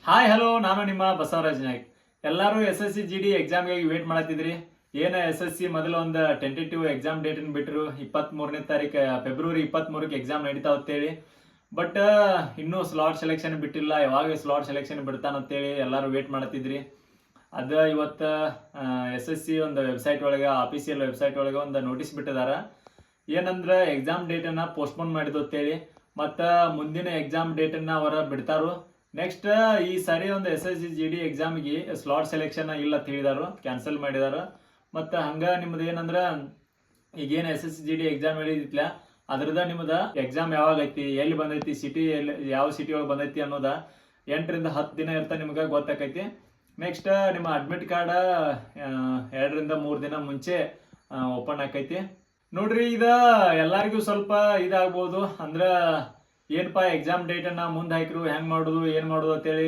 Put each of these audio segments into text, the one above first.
Hi hello, ನಾನು ನಿಮ್ಮ ಬಸವರಾಜ್ ನಾಯ್ಕ್. ಎಲ್ಲರೂ SSC GD ಎಕ್ಸಾಮ್ಗಾಗಿ ವೇಟ್ ಮಾಡತ್ತಿದ್ರಿ. ಏನು SSC ಮೊದಲು ಒಂದು ಟೆಂಟೇಟಿವ್ ಎಕ್ಸಾಮ್ ಡೇಟ್ ಬಿಟ್ಟರು, 23ನೇ ತಾರೀಕು ಫೆಬ್ರವರಿ 23ಕ್ಕೆ ಎಕ್ಸಾಮ್ ನಡೀತಾ ಅಂತೇಳಿ. ಬಟ್ ಇನ್ನೂ ಸ್ಲಾಟ್ ಸೆಲೆಕ್ಷನ್ ಬಿಟ್ಟಿಲ್ಲ. ಯಾವಾಗ ಸ್ಲಾಟ್ ಸೆಲೆಕ್ಷನ್ ಬಿಡ್ತಾನಂತೇಳಿ ಎಲ್ಲರೂ ವೇಟ್ ಮಾಡತ್ತಿದ್ರಿ. ಅದು ಇವತ್ತು SSC ಒಂದು ವೆಬ್ಸೈಟ್ ಒಳಗೆ, ಆಫೀಸಿಯಲ್ ವೆಬ್ಸೈಟ್ ಒಳಗೆ ಒಂದು ನೋಟಿಸ್ ಬಿಟ್ಟಿದ್ದಾರೆ. ಏನಂದ್ರೆ ಎಕ್ಸಾಮ್ ಡೇಟನ್ನು ಪೋಸ್ಟ್ಪೋನ್ ಮಾಡಿದ್ದು ಅಂತೇಳಿ, ಮತ್ತು ಮುಂದಿನ ಎಕ್ಸಾಮ್ ಡೇಟನ್ನು ಅವರ ಬಿಡ್ತಾರೋ. ನೆಕ್ಸ್ಟ್ ಈ ಸಾರಿ ಒಂದು SSC GD ಎಕ್ಸಾಮ್ಗೆ ಸ್ಲಾಟ್ ಸೆಲೆಕ್ಷನ್ ಇಲ್ಲ ಅಂತ ಹೇಳಿದಾರು, ಕ್ಯಾನ್ಸಲ್ ಮಾಡಿದಾರು. ಮತ್ತು ಹಂಗೆ ನಿಮ್ದು ಏನಂದ್ರೆ ಈಗೇನು SSC GD ಎಕ್ಸಾಮ್ ಹೇಳಿದಿತ್ತಲ್ಲ, ಅದ್ರದ ನಿಮ್ದು ಎಕ್ಸಾಮ್ ಯಾವಾಗ ಐತಿ, ಎಲ್ಲಿ ಬಂದೈತಿ, ಸಿಟಿ ಎಲ್ಲಿ, ಯಾವ ಸಿಟಿ ಒಳಗೆ ಬಂದೈತಿ ಅನ್ನೋದ 8ರಿಂದ 10 ದಿನ ಇರ್ತಾ ನಿಮ್ಗೆ ಗೊತ್ತಾಕೈತಿ. ನೆಕ್ಸ್ಟ್ ನಿಮ್ಮ ಅಡ್ಮಿಟ್ ಕಾರ್ಡ 2ರಿಂದ 3 ದಿನ ಮುಂಚೆ ಓಪನ್ ಆಕೈತಿ. ನೋಡ್ರಿ, ಎಲ್ಲರಿಗೂ ಸ್ವಲ್ಪ ಇದಾಗ್ಬೋದು. ಅಂದ್ರೆ ಏನಪ್ಪಾ ಎಕ್ಸಾಮ್ ಡೇಟನ್ನು ಮುಂದೆ ಹಾಕಿರು, ಹೆಂಗೆ ಮಾಡೋದು, ಏನು ಮಾಡೋದು ಅಂತೇಳಿ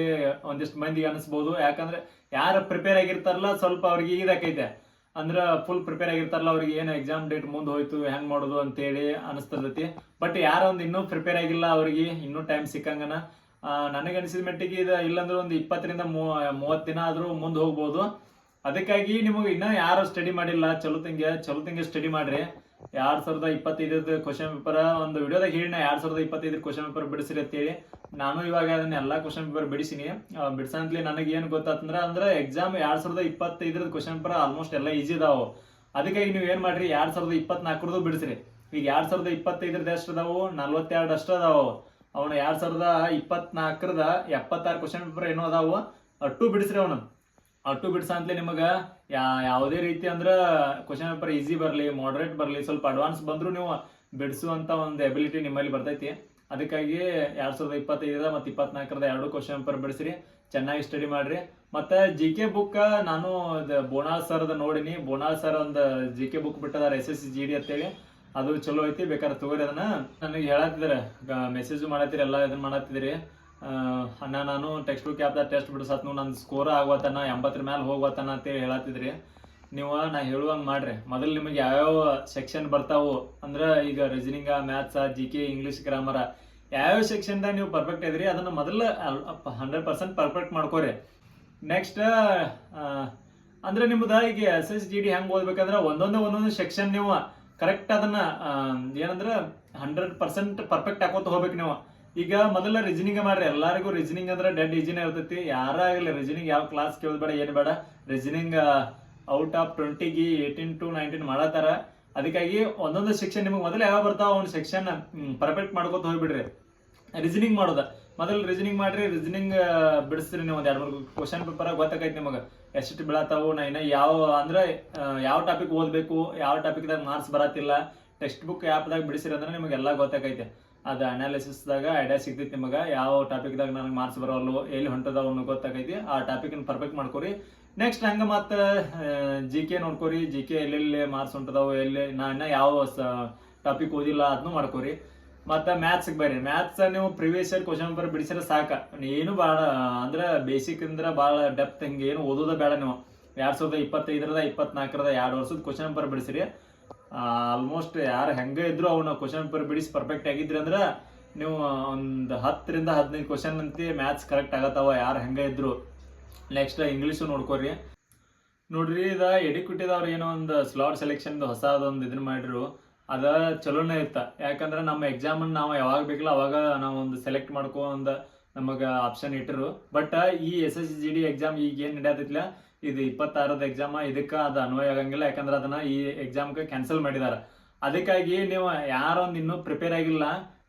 ಒಂದಿಷ್ಟು ಮಂದಿಗೆ ಅನಿಸ್ಬೋದು. ಯಾಕಂದ್ರೆ ಯಾರು ಪ್ರಿಪೇರ್ ಆಗಿರ್ತಾರಲ್ಲ, ಸ್ವಲ್ಪ ಅವ್ರಿಗೆ ಇದಾಕೈತೆ. ಅಂದ್ರೆ ಫುಲ್ ಪ್ರಿಪೇರ್ ಆಗಿರ್ತಾರಲ್ಲ, ಅವ್ರಿಗೆ ಏನು ಎಕ್ಸಾಮ್ ಡೇಟ್ ಮುಂದೆ ಹೋಯ್ತು, ಹೆಂಗೆ ಮಾಡೋದು ಅಂತೇಳಿ ಅನಿಸ್ತದೈತಿ. ಬಟ್ ಯಾರೋ ಒಂದು ಇನ್ನೂ ಪ್ರಿಪೇರ್ ಆಗಿಲ್ಲ, ಅವ್ರಿಗೆ ಇನ್ನೂ ಟೈಮ್ ಸಿಕ್ಕಂಗನ. ನನಗೆ ಅನಿಸಿದ ಮಟ್ಟಿಗೆ ಇಲ್ಲಾಂದ್ರೆ ಒಂದು 20ರಿಂದ 30 ದಿನ ಆದರೂ ಮುಂದೆ ಹೋಗ್ಬೋದು. ಅದಕ್ಕಾಗಿ ನಿಮಗೆ ಇನ್ನೂ ಯಾರು ಸ್ಟಡಿ ಮಾಡಿಲ್ಲ, ಚಲೋ ತಂಗೆ ಸ್ಟಡಿ ಮಾಡ್ರಿ. 2025 ಕ್ವಶನ್ ಪೇಪರ್ ಒಂದು ವಿಡಿಯೋದಾಗ ಹೇಳಿನ, 2025 ಕ್ವಶನ್ ಪೇಪರ್ ಬಿಡಿಸಿರಿ ಅಂತೇಳಿ. ನಾನು ಇವಾಗ ಅದನ್ನ ಎಲ್ಲ ಕ್ವಶನ್ ಪೇಪರ್ ಬಿಡಿಸಿನಿ. ಬಿಡಿಸಂತಲಿ ನನಗೆ ಏನು ಗೊತ್ತಾತಂದ್ರೆ ಎಕ್ಸಾಮ್ 2025 ಕ್ವಶನ್ ಪೇಪರ್ ಆಲ್ಮೋಸ್ಟ್ ಎಲ್ಲ ಈಜಿ ಇದಾವು. ಅದಕ್ಕಾಗಿ ನೀವು ಏನು ಮಾಡ್ರಿ, 2024 ಬಿಡಿಸ್ರಿ. ಈಗ 2025 ಎಷ್ಟು ಅದಾವು, 42 ಅಷ್ಟು ಅದಾವು. ಅವನು 2024 76 ಕ್ವಶನ್ ಪೇಪರ್ ಏನೋ ಅದಾವು, ಅಟ್ಟು ಬಿಡಿಸ್ರಿ. ಅಟ್ಟು ಬಿಡ್ಸಂತಲೇ ನಿಮಗೆ ಯಾವುದೇ ರೀತಿ ಅಂದ್ರೆ ಕ್ವಶನ್ ಪೇಪರ್ ಈಸಿ ಬರಲಿ, ಮಾಡ್ರೇಟ್ ಬರಲಿ, ಸ್ವಲ್ಪ ಅಡ್ವಾನ್ಸ್ ಬಂದರೂ ನೀವು ಬಿಡಿಸುವಂಥ ಒಂದು ಎಬಿಲಿಟಿ ನಿಮ್ಮಲ್ಲಿ ಬರ್ತೈತಿ. ಅದಕ್ಕಾಗಿ 2025 ಮತ್ತು 24 ಎರಡು ಕ್ವಶನ್ ಪೇಪರ್ ಬಿಡಿಸ್ರಿ, ಚೆನ್ನಾಗಿ ಸ್ಟಡಿ ಮಾಡ್ರಿ. ಮತ್ತು GK ಬುಕ್ ನಾನು ಬೋನಾಲ್ ಸರ್ದು ನೋಡಿನಿ. ಬೋನಾಲ್ ಸರ್ ಒಂದು GK ಬುಕ್ ಬಿಟ್ಟಿದ್ದಾರೆ SSC GD ಅಂತೇಳಿ. ಅದು ಚಲೋ ಐತಿ, ಬೇಕಾದ್ರೆ ತಗೋರಿ. ಅದನ್ನ ನನಗೆ ಹೇಳತ್ತಿದ್ದಾರೆ, ಮೆಸೇಜು ಮಾಡತ್ತೀರಿ, ಎಲ್ಲ ಇದನ್ನ ಮಾಡತ್ತಿದ್ರಿ. ಅಣ್ಣ, ನಾನು ಟೆಕ್ಸ್ಟ್ ಬುಕ್ ಯಾವ್ದು ಟೆಸ್ಟ್ ಬಿಡಿಸತ್ನು, ನನ್ನ ಸ್ಕೋರ್ ಆಗೋತನ 80 ಮೇಲೆ ಹೋಗೋತನ ಅಂತೇಳಿ ಹೇಳತ್ತಿದ್ರಿ. ನೀವು ನಾ ಹೇಳುವಂಗೆ ಮಾಡ್ರಿ. ಮೊದಲು ನಿಮಗೆ ಯಾವ್ಯಾವ ಸೆಕ್ಷನ್ ಬರ್ತಾವು ಅಂದ್ರೆ, ಈಗ ರೀಸನಿಂಗ, ಮ್ಯಾಥ್ಸ, GK, ಇಂಗ್ಲೀಷ್, ಗ್ರಾಮರ, ಯಾವ್ಯಾವ ಸೆಕ್ಷನ್ದಾಗ ನೀವು ಪರ್ಫೆಕ್ಟ್ ಇದ್ರಿ ಅದನ್ನು ಮೊದಲು 100% ಪರ್ಫೆಕ್ಟ್ ಮಾಡ್ಕೋರಿ. ನೆಕ್ಸ್ಟ್ ಅಂದ್ರೆ ನಿಮ್ದು ಈಗ SSC GD ಹೆಂಗೆ ಓದ್ಬೇಕಂದ್ರೆ ಒಂದೊಂದು ಸೆಕ್ಷನ್ ನೀವು ಕರೆಕ್ಟ್ ಅದನ್ನ ಏನಂದ್ರೆ 100% ಪರ್ಫೆಕ್ಟ್ ಹಾಕೋತ ಹೋಗ್ಬೇಕು ನೀವು. ಈಗ ಮೊದಲ ರೀಸನಿಂಗ್ ಮಾಡ್ರಿ. ಎಲ್ಲರಿಗೂ ರೀಸನಿಂಗ್ ಅಂದ್ರೆ ಡೆಡ್ ಈಜಿನೇ ಇರ್ತೈತಿ. ಯಾರಾಗಲಿ ರೀಸನಿಂಗ್ ಯಾವ ಕ್ಲಾಸ್ ಕೇಳಬೇಡ, ಏನು ಬೇಡ. ರೀಸನಿಂಗ್ ಔಟ್ ಆಫ್ 20ಗೆ 18 to 19 ಮಾಡತ್ತಾರ. ಅದಕ್ಕಾಗಿ ಒಂದೊಂದು ಸೆಕ್ಷನ್ ನಿಮಗೆ ಮೊದಲು ಯಾವ ಬರ್ತಾವ ಒಂದು ಸೆಕ್ಷನ್ ಪರ್ಫೆಕ್ಟ್ ಮಾಡ್ಕೋತ ಹೋಗ್ಬಿಡ್ರಿ. ರೀಸನಿಂಗ್ ಮಾಡೋದ ಮೊದಲು ರೀಸನಿಂಗ್ ಮಾಡ್ರಿ. ರೀಸನಿಂಗ್ ಬಿಡಿಸ್ರಿ. ನೀವು ಒಂದು 2-3 ಕ್ವಶನ್ ಪೇಪರ್ ಗೊತ್ತಾಕೈತಿ ನಿಮಗೆ ಎಷ್ಟು ಬೀಳತ್ತಾವು. ಯಾವ ಅಂದ್ರೆ ಯಾವ ಟಾಪಿಕ್ ಓದಬೇಕು, ಯಾವ ಟಾಪಿಕ್ದಾಗ ಮಾರ್ಕ್ಸ್ ಬರತ್ತಿಲ್ಲ. ಟೆಕ್ಸ್ಟ್ ಬುಕ್ ಆ್ಯಪ್ದಾಗ ಬಿಡಿಸಿರಿ ಅಂದ್ರೆ ನಿಮಗೆಲ್ಲ ಗೊತ್ತಾಕೈತೆ. ಅದು ಅನಾಲಿಸಿಸ್ದಾಗ ಐಡಿಯಾ ಸಿಗ್ತೈತಿ ನಿಮಗೆ. ಯಾವ ಟಾಪಿಕ್ದಾಗ ನನಗೆ ಮಾರ್ಕ್ಸ್ ಬರೋಲ್ಲು, ಎಲ್ಲಿ ಹೊಂಟದವು ಅನ್ನೋ ಗೊತ್ತಾಕೈತಿ. ಆ ಟಾಪಿಕ್ನ ಪರ್ಫೆಕ್ಟ್ ಮಾಡ್ಕೊರಿ. ನೆಕ್ಸ್ಟ್ ಹಂಗೆ ಮತ್ತು GK ನೋಡ್ಕೊರಿ. GK ಎಲ್ಲೆಲ್ಲಿ ಮಾರ್ಕ್ಸ್ ಹೊಂಟದವು, ಎಲ್ಲಿ ಇನ್ನ ಯಾವ ಟಾಪಿಕ್ ಓದಿಲ್ಲ ಅದನ್ನು ಮಾಡ್ಕೊರಿ. ಮತ್ತು ಮ್ಯಾಥ್ಸ್ಗೆ ಬರ್ರಿ. ಮ್ಯಾಥ್ಸ್ ನೀವು ಪ್ರಿವಿಯಸ್ ಇಯರ್ ಕ್ವಶನ್ ಪೇಪರ್ ಬಿಡಿಸಿದ್ರೆ ಸಾಕು. ಏನು ಭಾಳ ಅಂದ್ರೆ ಬೇಸಿಕ್ ಅಂದ್ರೆ ಭಾಳ ಡೆಪ್ತ್ ಹಿಂಗೆ ಏನು ಓದೋದ ಬೇಡ. ನೀವು 2025 24 2 ವರ್ಷದ ಕ್ವಶನ್ ಪೇಪರ್ ಬಿಡಿಸಿರಿ. ಆಲ್ಮೋಸ್ಟ್ ಯಾರು ಹೆಂಗೆ ಇದ್ರು ಅವನ್ನ ಕ್ವಶನ್ ಪೇಪರ್ ಬಿಡಿಸಿ ಪರ್ಫೆಕ್ಟ್ ಆಗಿದ್ರಿ ಅಂದ್ರೆ ನೀವು ಒಂದು 10ರಿಂದ 15 ಕ್ವಶನ್ ಅಂತಿ ಮ್ಯಾಥ್ಸ್ ಕರೆಕ್ಟ್ ಆಗತ್ತಾವ, ಯಾರು ಹೆಂಗೆ ಇದ್ರು. ನೆಕ್ಸ್ಟ್ ಇಂಗ್ಲೀಷು ನೋಡ್ಕೊರಿ. ನೋಡ್ರಿ, ಎಡಿಕ್ವಿಟಿದವ್ರು ಏನೋ ಒಂದು ಸ್ಲಾಟ್ ಸೆಲೆಕ್ಷನ್ ಹೊಸದೊಂದು ಇದನ್ನ ಮಾಡಿರು. ಅದ ಚಲೋನೇ ಇತ್ತ. ಯಾಕಂದ್ರೆ ನಮ್ಮ ಎಕ್ಸಾಮನ್ನು ನಾವು ಯಾವಾಗ ಬೇಕಲ್ಲ ಅವಾಗ ನಾವು ಒಂದು ಸೆಲೆಕ್ಟ್ ಮಾಡ್ಕೊ ಒಂದು ನಮಗೆ ಆಪ್ಷನ್ ಇಟ್ಟರು. ಬಟ್ ಈ SSC GD ಎಕ್ಸಾಮ್ ಈಗ ಏನು ನಡೆಯತ್ತಿಲ್ಲ, ಇದು 26ರ ಎಕ್ಸಾಮ, ಇದಕ್ಕೆ ಅದು ಅನ್ವಯ ಆಗಂಗಿಲ್ಲ. ಯಾಕಂದ್ರೆ ಅದನ್ನ ಈ ಎಕ್ಸಾಮ್ಗೆ ಕ್ಯಾನ್ಸಲ್ ಮಾಡಿದಾರೆ. ಅದಕ್ಕಾಗಿ ನೀವು ಯಾರೊಂದು ಇನ್ನೂ ಪ್ರಿಪೇರ್ ಆಗಿಲ್ಲ,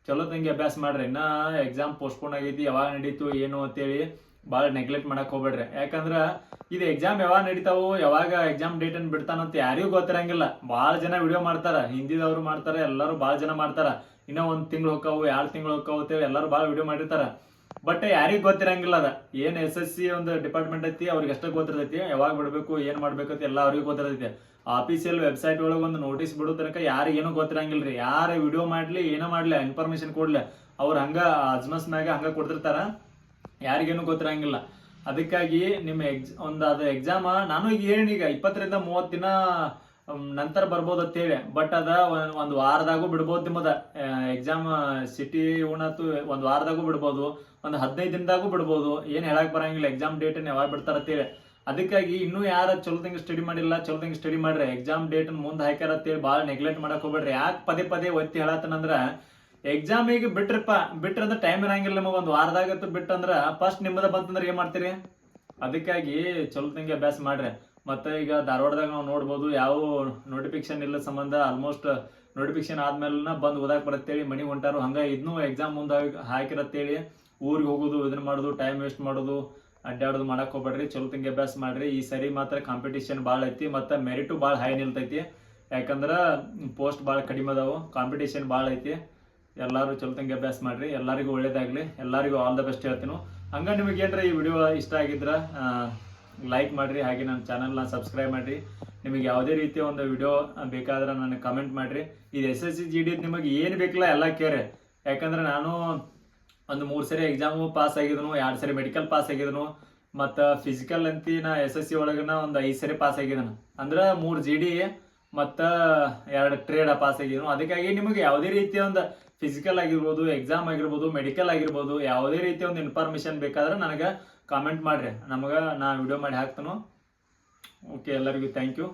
ಚಲೋ ತಂಗಿ ಅಭ್ಯಾಸ ಮಾಡ್ರಿ. ಇನ್ನ ಎಕ್ಸಾಮ್ ಪೋಸ್ಟ್ಪೋನ್ ಆಗೈತಿ, ಯಾವಾಗ ನಡೀತು ಏನು ಅಂತೇಳಿ ಭಾಳ ನೆಗ್ಲೆಕ್ಟ್ ಮಾಡಕ್ ಹೋಗ್ಬೇಡ್ರಿ. ಯಾಕಂದ್ರೆ ಇದು ಎಕ್ಸಾಮ್ ಯಾವಾಗ ನಡೀತಾವು, ಯಾವಾಗ ಎಕ್ಸಾಮ್ ಡೇಟ್ ಅನ್ನು ಬಿಡ್ತಾನಂತ ಯಾರಿಗೂ ಗೊತ್ತಿರಂಗಿಲ್ಲ. ಭಾಳ ಜನ ವಿಡಿಯೋ ಮಾಡ್ತಾರ, ಹಿಂದಿದವ್ರು ಮಾಡ್ತಾರೆ, ಎಲ್ಲರೂ ಭಾಳ ಜನ ಮಾಡ್ತಾರ. ಇನ್ನೂ 1 ತಿಂಗಳು ಹೋಗ್ತಾವು, 2 ತಿಂಗಳು ಹೋಗ್ತಾವು ಅಂತೇಳಿ ಎಲ್ಲರೂ ಭಾಳ ವಿಡಿಯೋ ಮಾಡಿರ್ತಾರ. ಬಟ್ ಯಾರಿಗೂ ಗೊತ್ತಿರಂಗಿಲ್ಲ. ಅದ ಏನು SSC ಒಂದು ಡಿಪಾರ್ಟ್ಮೆಂಟ್ ಐತಿ, ಅವ್ರಿಗೆ ಅಷ್ಟೇ ಗೊತ್ತಿರ್ತೈತಿ. ಯಾವಾಗ ಬಿಡಬೇಕು, ಏನು ಮಾಡ್ಬೇಕಂತ ಎಲ್ಲ ಅವ್ರಿಗೆ ಗೊತ್ತಿರ್ತೈತಿ. ಆಫೀಸಿಯಲ್ ವೆಬ್ಸೈಟ್ ಒಳಗೆ ಒಂದು ನೋಟಿಸ್ ಬಿಡೋ ತನಕ ಯಾರಿಗೇನು ಗೊತ್ತಿರಂಗಿಲ್ಲ ರೀ. ಯಾರು ವಿಡಿಯೋ ಮಾಡಲಿ ಏನೋ ಮಾಡಲಿ, ಇನ್ಫಾರ್ಮೇಶನ್ ಕೊಡ್ಲಿ, ಅವ್ರು ಹಂಗೆ ಅಜ್ಮಸ್ ಮ್ಯಾಗ ಹಂಗೆ ಕೊಡ್ತಿರ್ತಾರ, ಯಾರಿಗೇನು ಗೊತ್ತಿರಂಗಿಲ್ಲ. ಅದಕ್ಕಾಗಿ ನಿಮ್ಮ ಅದು ಎಕ್ಸಾಮ ನಾನು ಈಗ ಹೇಳಿ, ಈಗ 20ರಿಂದ 30 ದಿನ ನಂತರ ಬರ್ಬೋದು ಅಂತೇಳಿ. ಬಟ್ ಅದ ಒಂದು ವಾರದಾಗೂ ಬಿಡ್ಬೋದು ನಿಮ್ಮದ ಎಕ್ಸಾಮ್ ಸಿಟಿ ಉಣತ್ತು ಒಂದು ವಾರದಾಗೂ ಬಿಡ್ಬೋದು, ಒಂದು 15 ದಿನದಾಗೂ ಬಿಡ್ಬೋದು. ಏನು ಹೇಳಕ್ ಬರಂಗಿಲ್ಲ ಎಕ್ಸಾಮ್ ಡೇಟನ್ನು ಯಾವಾಗ ಬಿಡ್ತಾರ ಅಂತೇಳಿ. ಅದಕ್ಕಾಗಿ ಇನ್ನೂ ಯಾರು ಚಲೋದಂಗೆ ಸ್ಟಡಿ ಮಾಡಿಲ್ಲ, ಚಲೋದಂಗೆ ಸ್ಟಡಿ ಮಾಡ್ರಿ. ಎಕ್ಸಾಮ್ ಡೇಟನ್ನು ಮುಂದೆ ಹಾಕ್ಯಾರ ಅಂತೇಳಿ ಭಾಳ ನೆಗ್ಲೆಕ್ಟ್ ಮಾಡಕ್ ಹೋಗ್ಬೇಡ್ರಿ. ಯಾಕೆ ಪದೇ ಪದೇ ಒತ್ತಿ ಹೇಳತ್ತನಂದ್ರ ಎಕ್ಸಾಮಿಗೆ ಬಿಟ್ರಂದ್ರೆ ಟೈಮ್ ಇರಂಗಿಲ್ಲ ನಮಗೆ. ಒಂದು ವಾರದಾಗತ್ತು ಬಿಟ್ಟಂದ್ರ ಫಸ್ಟ್ ನಿಮ್ಮದ ಬಂತಂದ್ರೆ ಏನ್ ಮಾಡ್ತೀರಿ? ಅದಕ್ಕಾಗಿ ಚಲೋದಂಗೆ ಅಭ್ಯಾಸ ಮಾಡ್ರಿ. ಮತ್ತೆ ಈಗ ಧಾರವಾಡದಾಗ ನಾವು ನೋಡ್ಬೋದು ಯಾವ ನೋಟಿಫಿಕೇಶನ್ ಇಲ್ಲ ಸಂಬಂಧ ಆಲ್ಮೋಸ್ಟ್ ನೋಟಿಫಿಕೇಶನ್ ಆದ್ಮೇಲೆ ಬಂದು ಓದಾಕ್ ಬರತ್ತೇಳಿ ಮನೆಗೆ ಹೊಂಟಾರು. ಹಂಗ ಇದನ್ನು ಎಕ್ಸಾಮ್ ಮುಂದೆ ಹಾಕಿರತ್ತೇಳಿ ಊರಿಗೆ ಹೋಗೋದು, ಇದನ್ನ ಮಾಡೋದು, ಟೈಮ್ ವೇಸ್ಟ್ ಮಾಡೋದು, ಅಡ್ಡಾಡೋದು ಮಾಡಕ್ ಹೋಗ್ಬೇಡ್ರಿ. ಚಲೋದಂಗೆ ಅಭ್ಯಾಸ ಮಾಡ್ರಿ. ಈ ಸರಿ ಮಾತ್ರ ಕಾಂಪಿಟೇಷನ್ ಭಾಳ ಐತಿ, ಮತ್ತೆ ಮೆರಿಟು ಭಾಳ ಹೈ ನಿಲ್ತೈತಿ. ಯಾಕಂದ್ರೆ ಪೋಸ್ಟ್ ಭಾಳ ಕಡಿಮೆ ಅದಾವು, ಕಾಂಪಿಟೇಷನ್ ಭಾಳ ಐತಿ. ಎಲ್ಲರೂ ಚಲೋದಂಗೆ ಅಭ್ಯಾಸ ಮಾಡ್ರಿ. ಎಲ್ಲರಿಗೂ ಒಳ್ಳೇದಾಗ್ಲಿ, ಎಲ್ಲರಿಗೂ ಆಲ್ ದ ಬೆಸ್ಟ್ ಹೇಳ್ತೀನಿ. ಹಂಗ ನಿಮಗೆ ಏನ್ರ ಈ ವಿಡಿಯೋ ಇಷ್ಟ ಆಗಿದ್ರ ಲೈಕ್ ಮಾಡ್ರಿ, ಹಾಗೆ ನನ್ನ ಚಾನಲ್ನ ಸಬ್ಸ್ಕ್ರೈಬ್ ಮಾಡ್ರಿ. ನಿಮಗೆ ಯಾವುದೇ ರೀತಿಯ ಒಂದು ವಿಡಿಯೋ ಬೇಕಾದ್ರೆ ನನಗೆ ಕಮೆಂಟ್ ಮಾಡ್ರಿ. ಇದು SSC GD ನಿಮಗೆ ಏನು ಬೇಕಿಲ್ಲ ಎಲ್ಲ ಕೇಳಿ. ಯಾಕಂದ್ರೆ ನಾನು ಒಂದು 3 ಸರಿ ಎಕ್ಸಾಮು ಪಾಸ್ ಆಗಿದನು, 2 ಸರಿ ಮೆಡಿಕಲ್ ಪಾಸ್ ಆಗಿದನು, ಮತ್ತು ಫಿಸಿಕಲ್ ಅಂತಿ ನಾ SSC ಒಳಗನ ಒಂದು 5 ಸರಿ ಪಾಸ್ ಆಗಿದನು. ಅಂದ್ರೆ 3 GD ಮತ್ತು 2 ಟ್ರೇಡ್ ಪಾಸ್ ಆಗಿದನು. ಅದಕ್ಕಾಗಿ ನಿಮಗೆ ಯಾವುದೇ ರೀತಿಯ ಒಂದು ಫಿಸಿಕಲ್ ಆಗಿರ್ಬೋದು, ಎಕ್ಸಾಮ್ ಆಗಿರ್ಬೋದು, ಮೆಡಿಕಲ್ ಆಗಿರ್ಬೋದು, ಯಾವುದೇ ರೀತಿಯ ಒಂದು ಇನ್ಫಾರ್ಮೇಶನ್ ಬೇಕಾದ್ರೆ ನನಗೆ ಕಾಮೆಂಟ್ ಮಾಡ್ರಿ. ನಾ ವಿಡಿಯೋ ಮಾಡಿ ಹಾಕ್ತಾನು. ಓಕೆ, ಎಲ್ಲರಿಗೂ ಥ್ಯಾಂಕ್ ಯು.